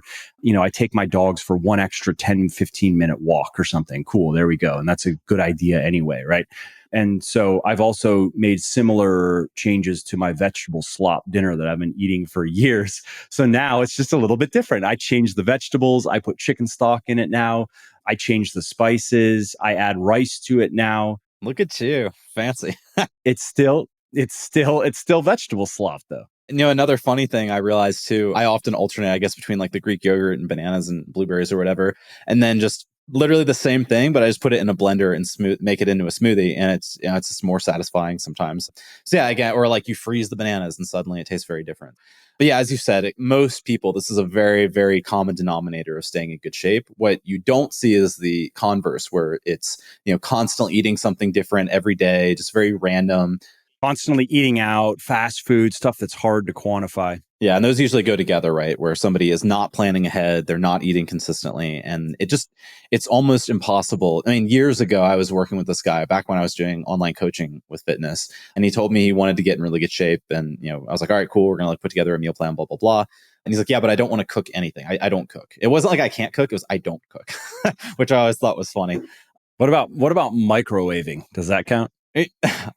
I take my dogs for one extra 10, 15-minute walk or something. Cool. There we go. And that's a good idea anyway, right? And so I've also made similar changes to my vegetable slop dinner that I've been eating for years. So now it's just a little bit different. I changed the vegetables. I put chicken stock in it now. I changed the spices. I add rice to it now. Look at you. Fancy. It's still vegetable slop though. Another funny thing I realized too, I often alternate, I guess, between like the Greek yogurt and bananas and blueberries or whatever, and then just literally the same thing, but I just put it in a blender and make it into a smoothie, and it's just more satisfying sometimes. So yeah, again, or like you freeze the bananas and suddenly it tastes very different. But yeah, as you said, most people, this is a very, very common denominator of staying in good shape. What you don't see is the converse, where it's, constantly eating something different every day, just very random. Constantly eating out, fast food, stuff that's hard to quantify. Yeah, and those usually go together, right? Where somebody is not planning ahead, they're not eating consistently, and it's almost impossible. I mean, years ago, I was working with this guy back when I was doing online coaching with fitness, and he told me he wanted to get in really good shape, and I was like, all right, cool, we're gonna like put together a meal plan, blah blah blah. And he's like, yeah, but I don't want to cook anything. I don't cook. It wasn't like I can't cook; it was I don't cook, which I always thought was funny. What about microwaving? Does that count?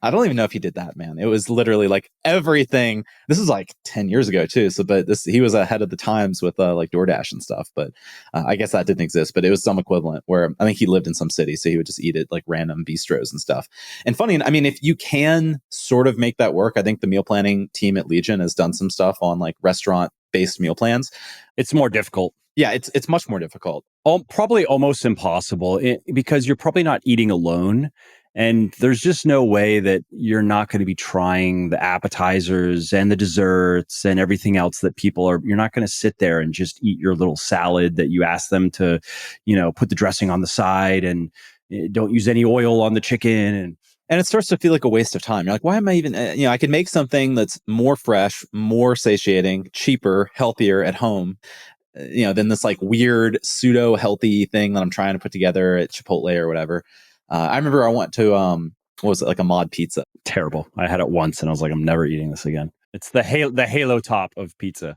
I don't even know if he did that, man. It was literally like everything. This is like 10 years ago too. So, but he was ahead of the times with like DoorDash and stuff. But I guess that didn't exist. But it was some equivalent where I think he lived in some city, so he would just eat at like random bistros and stuff. And funny, I mean, if you can sort of make that work, I think the meal planning team at Legion has done some stuff on like restaurant-based meal plans. It's more difficult. Yeah, it's much more difficult. Probably almost impossible because you're probably not eating alone. And there's just no way that you're not going to be trying the appetizers and the desserts and everything else that you're not going to sit there and just eat your little salad that you ask them to, put the dressing on the side and don't use any oil on the chicken. And it starts to feel like a waste of time. You're like, why am I even, I could make something that's more fresh, more satiating, cheaper, healthier at home, than this like weird pseudo healthy thing that I'm trying to put together at Chipotle or whatever. I remember I went to, what was it, like a mod pizza. Terrible. I had it once and I was like, I'm never eating this again. It's the halo top of pizza.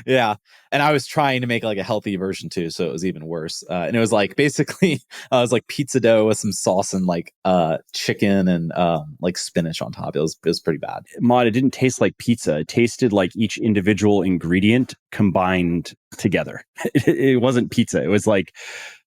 Yeah. And I was trying to make like a healthy version too, so it was even worse. And it was like basically, it was like pizza dough with some sauce and like chicken and like spinach on top. It was pretty bad. Mod, it didn't taste like pizza. It tasted like each individual ingredient combined together. It wasn't pizza. It was like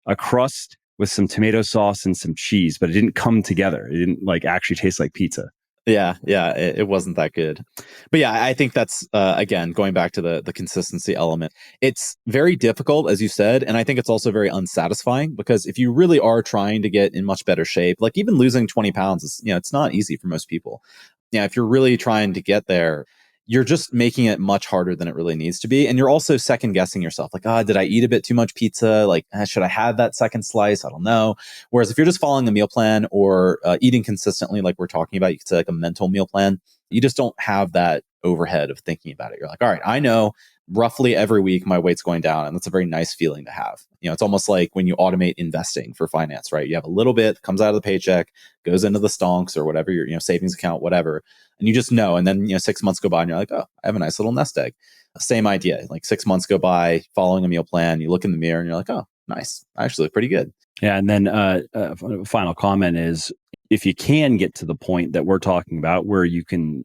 a crust with some tomato sauce and some cheese, but it didn't come together. It didn't like actually taste like pizza. Yeah, it wasn't that good. But yeah, I think that's again going back to the consistency element. It's very difficult, as you said, and I think it's also very unsatisfying because if you really are trying to get in much better shape, like even losing 20 pounds is, it's not easy for most people. Yeah, if you're really trying to get there, you're just making it much harder than it really needs to be. And you're also second guessing yourself. Like, did I eat a bit too much pizza? Like, should I have that second slice? I don't know. Whereas if you're just following a meal plan or eating consistently, like we're talking about, you could say like a mental meal plan, you just don't have that overhead of thinking about it. You're like, all right, I know roughly every week my weight's going down. And that's a very nice feeling to have. It's almost like when you automate investing for finance, right? You have a little bit comes out of the paycheck, goes into the stonks or whatever, your savings account, whatever. And you just know. And then, 6 months go by and you're like, oh, I have a nice little nest egg. Same idea. Like 6 months go by following a meal plan. You look in the mirror and you're like, oh, nice. I actually look pretty good. Yeah. And then final comment is if you can get to the point that we're talking about where you can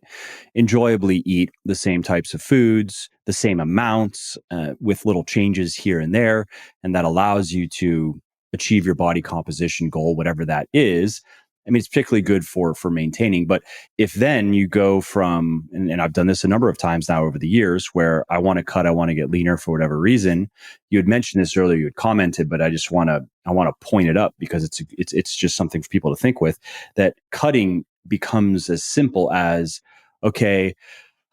enjoyably eat the same types of foods, the same amounts with little changes here and there, and that allows you to achieve your body composition goal, whatever that is. I mean, it's particularly good for maintaining. But if then you go from, and I've done this a number of times now over the years, where I want to cut, I want to get leaner for whatever reason. You had mentioned this earlier, you had commented, but I want to point it up because it's just something for people to think with. That cutting becomes as simple as, okay,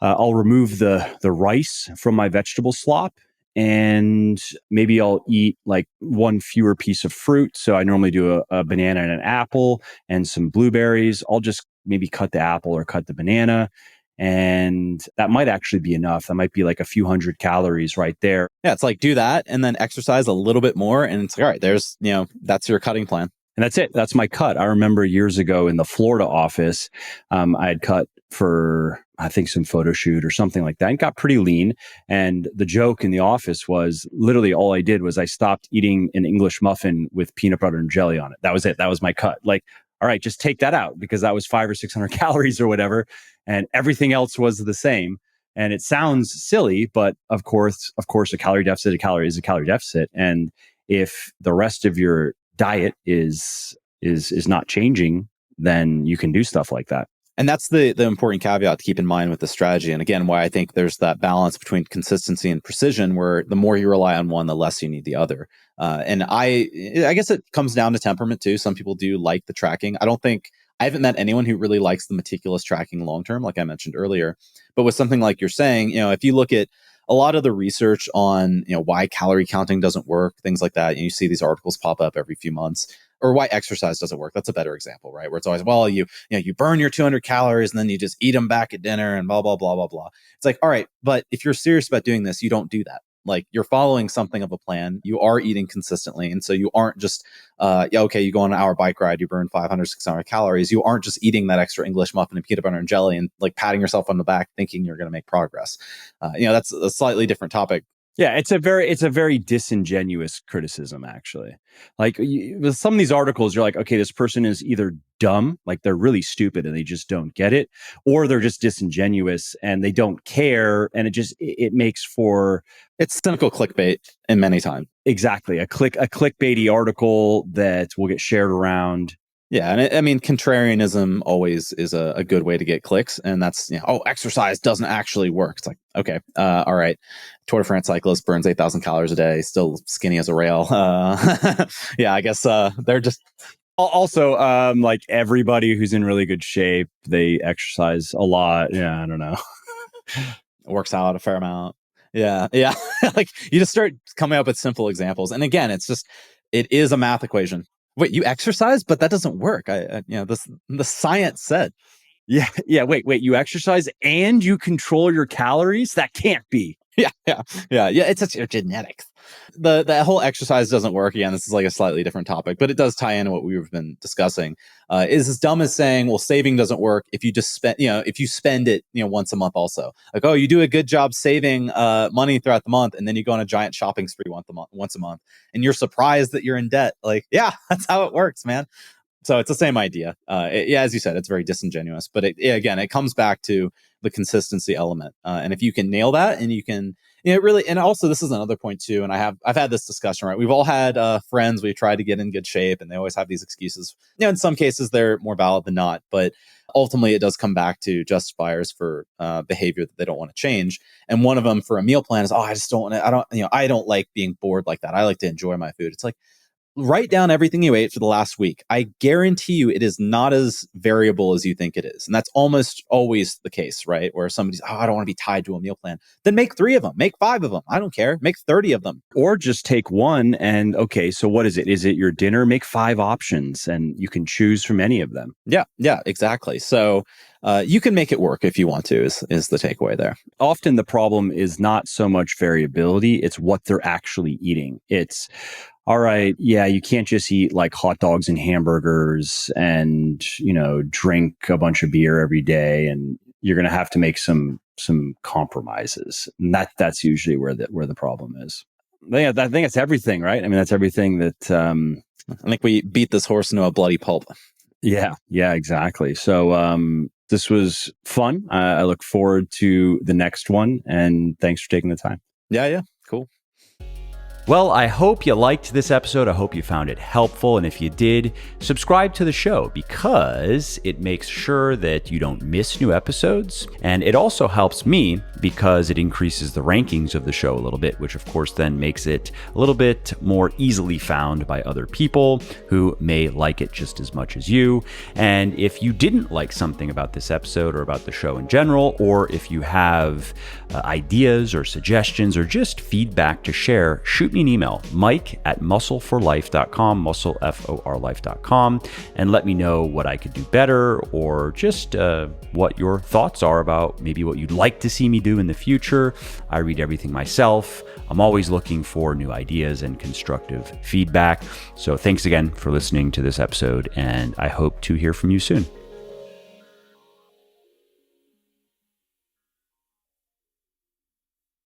I'll remove the rice from my vegetable slop. And maybe I'll eat like one fewer piece of fruit. So I normally do a banana and an apple and some blueberries. I'll just maybe cut the apple or cut the banana. And that might actually be enough. That might be like a few hundred calories right there. Yeah, it's like do that and then exercise a little bit more. And it's like, all right, there's, that's your cutting plan. And that's it. That's my cut. I remember years ago in the Florida office, I had cut for, I think, some photo shoot or something like that and got pretty lean. And the joke in the office was literally all I did was I stopped eating an English muffin with peanut butter and jelly on it. That was it. That was my cut. Like, all right, just take that out because that was 500 or 600 calories or whatever. And everything else was the same. And it sounds silly, but of course, a calorie deficit, a calorie is a calorie deficit. And if the rest of your diet is not changing, then you can do stuff like that. And that's the important caveat to keep in mind with the strategy. And again, why I think there's that balance between consistency and precision, where the more you rely on one, the less you need the other. And I guess it comes down to temperament too. Some people do like the tracking. I haven't met anyone who really likes the meticulous tracking long term, like I mentioned earlier. But with something like you're saying, if you look at a lot of the research on why calorie counting doesn't work, things like that, you see these articles pop up every few months. Or why exercise doesn't work. That's a better example, right? Where it's always, well, you burn your 200 calories and then you just eat them back at dinner and blah, blah, blah, blah, blah. It's like, all right, but if you're serious about doing this, you don't do that. Like you're following something of a plan. You are eating consistently. And so you aren't just, you go on an hour bike ride, you burn 500, 600 calories. You aren't just eating that extra English muffin and peanut butter and jelly and like patting yourself on the back thinking you're going to make progress. That's a slightly different topic. Yeah, it's a very disingenuous criticism, actually. Like with some of these articles, you're like, okay, this person is either dumb, like they're really stupid and they just don't get it, or they're just disingenuous and they don't care, and it makes for it's cynical clickbait in many times. Exactly, a clickbaity article that will get shared around. Yeah, and I mean, contrarianism always is a good way to get clicks, and that's exercise doesn't actually work. It's like, okay, all right, Tour de France cyclist burns 8,000 calories a day, still skinny as a rail. Yeah, I guess they're just also like everybody who's in really good shape, they exercise a lot. Yeah, I don't know, works out a fair amount. Yeah, like you just start coming up with simple examples, and again, it is a math equation. Wait, you exercise, but that doesn't work. The science said. Yeah. Wait. You exercise and you control your calories? That can't be. Yeah. It's your genetics. The whole exercise doesn't work. Again, this is like a slightly different topic, but it does tie into what we've been discussing. Is as dumb as saying, well, saving doesn't work if you just spend, if you spend it, once a month also. Like, oh, you do a good job saving money throughout the month, and then you go on a giant shopping spree once a month, and you're surprised that you're in debt. Like, yeah, that's how it works, man. So it's the same idea. As you said, it's very disingenuous, but again, it comes back to the consistency element. And if you can nail that, and it really, and also this is another point too. And I've had this discussion, right? We've all had friends we've tried to get in good shape, and they always have these excuses. In some cases they're more valid than not, but ultimately it does come back to justifiers for behavior that they don't want to change. And one of them for a meal plan is, I just don't want to. I don't like being bored like that. I like to enjoy my food. It's like, write down everything you ate for the last week. I guarantee you it is not as variable as you think it is. And that's almost always the case, right? Where somebody's, I don't want to be tied to a meal plan. Then make 3 of them, make 5 of them. I don't care. Make 30 of them. Or just take one and, okay, so what is it? Is it your dinner? Make 5 options and you can choose from any of them. Yeah, exactly. So you can make it work if you want to, is the takeaway there. Often the problem is not so much variability, it's what they're actually eating. It's, all right, yeah, you can't just eat like hot dogs and hamburgers and, drink a bunch of beer every day, and you're going to have to make some compromises. And that's usually where the problem is. I think that's everything, right? I mean, that's everything that I think we beat this horse into a bloody pulp. Yeah, exactly. So this was fun. I look forward to the next one, and thanks for taking the time. Yeah, cool. Well, I hope you liked this episode. I hope you found it helpful. And if you did, subscribe to the show because it makes sure that you don't miss new episodes. And it also helps me because it increases the rankings of the show a little bit, which of course then makes it a little bit more easily found by other people who may like it just as much as you. And if you didn't like something about this episode or about the show in general, or if you have ideas or suggestions or just feedback to share, shoot me an email, mike@muscleforlife.com, muscleforlife.com, and let me know what I could do better, or just what your thoughts are about maybe what you'd like to see me do in the future. I read everything myself. I'm always looking for new ideas and constructive feedback. So thanks again for listening to this episode, and I hope to hear from you soon.